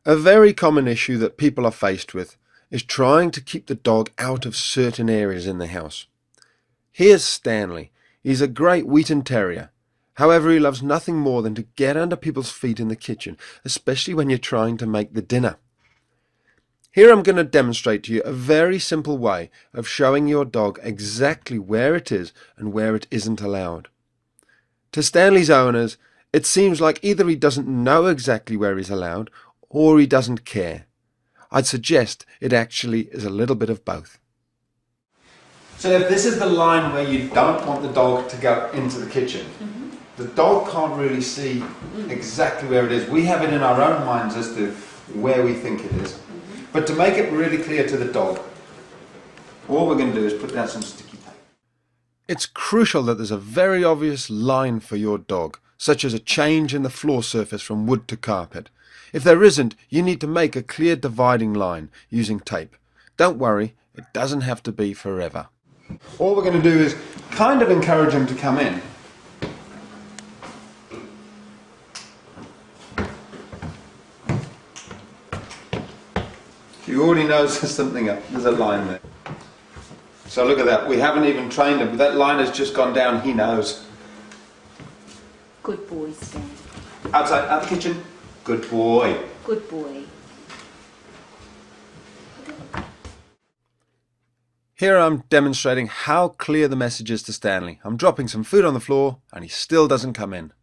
A very common issue that people are faced with is trying to keep the dog out of certain areas in the house. Here's Stanley. He's a great Wheaten Terrier. However, he loves nothing more than to get under people's feet in the kitchen, especially when you're trying to make the dinner. Here I'm going to demonstrate to you a very simple way of showing your dog exactly where it is and where it isn't allowed. To Stanley's owners, it seems like either he doesn't know exactly where he's allowed or he doesn't care. I'd suggest it actually is a little bit of both. So if this is the line where you don't want the dog to go into the kitchen, the dog can't really see exactly where it is. We have it in our own minds as to where we think it is. But to make it really clear to the dog, all we're going to do is put down some sticky tape. It's crucial that there's a very obvious line for your dog, such as a change in the floor surface from wood to carpet. If there isn't, you need to make a clear dividing line using tape. Don't worry, it doesn't have to be forever. All we're going to do is kind of encourage him to come in. He already knows there's something up. There's a line there. So look at that. We haven't even trained him. That line has just gone down. He knows. Good boy, Stan. Outside, out the kitchen. Good boy. Good boy. Here I'm demonstrating how clear the message is to Stanley. I'm dropping some food on the floor and he still doesn't come in.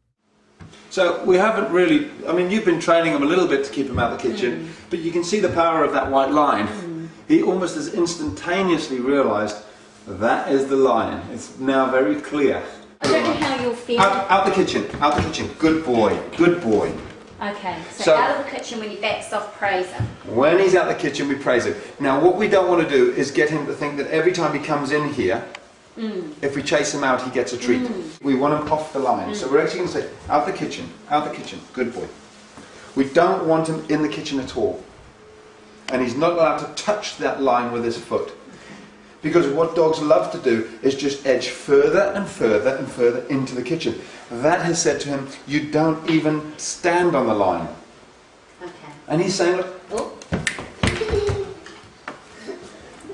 So we haven't really, you've been training him a little bit to keep him out of the kitchen, but you can see the power of that white line. He almost has instantaneously realised that is the line. It's now very clear. I don't know how you'll feel. Out the kitchen, out the kitchen. Good boy, good boy. Okay, so out of the kitchen when he backs off, praise him. When he's out the kitchen, we praise him. Now what we don't want to do is get him to think that every time he comes in here, if we chase him out, he gets a treat. We want him off the line. So we're actually going to say, out the kitchen, good boy. We don't want him in the kitchen at all. And he's not allowed to touch that line with his foot. Because what dogs love to do is just edge further and further and further into the kitchen. That has said to him, you don't even stand on the line. Okay. And he's saying, look, oh.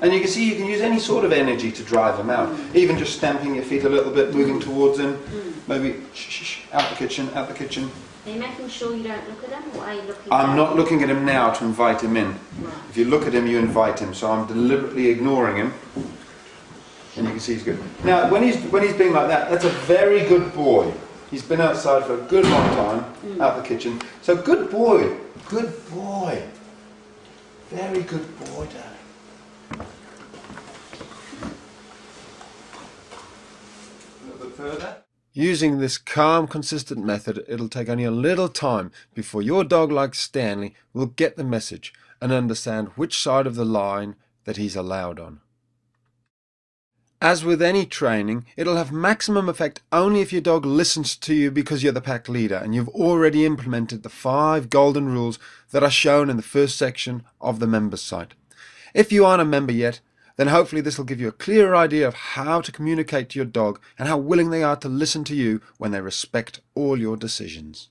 And you can see you can use any sort of energy to drive him out. Even just stamping your feet a little bit, moving towards him. Maybe, shh, out the kitchen, out the kitchen. Are you making sure you don't look at him, or are you looking I'm not looking at him now to invite him in. Right. If you look at him, you invite him. So I'm deliberately ignoring him. And you can see he's good. Now, when he's being like that, that's a very good boy. He's been outside for a good long time, out the kitchen. So good boy, good boy. Very good boy, darling. A little bit further. Using this calm, consistent method, it'll take only a little time before your dog, like Stanley, will get the message and understand which side of the line that he's allowed on. As with any training, it'll have maximum effect only if your dog listens to you because you're the pack leader and you've already implemented the 5 golden rules that are shown in the first section of the members site. If you aren't a member yet, then hopefully this will give you a clearer idea of how to communicate to your dog and how willing they are to listen to you when they respect all your decisions.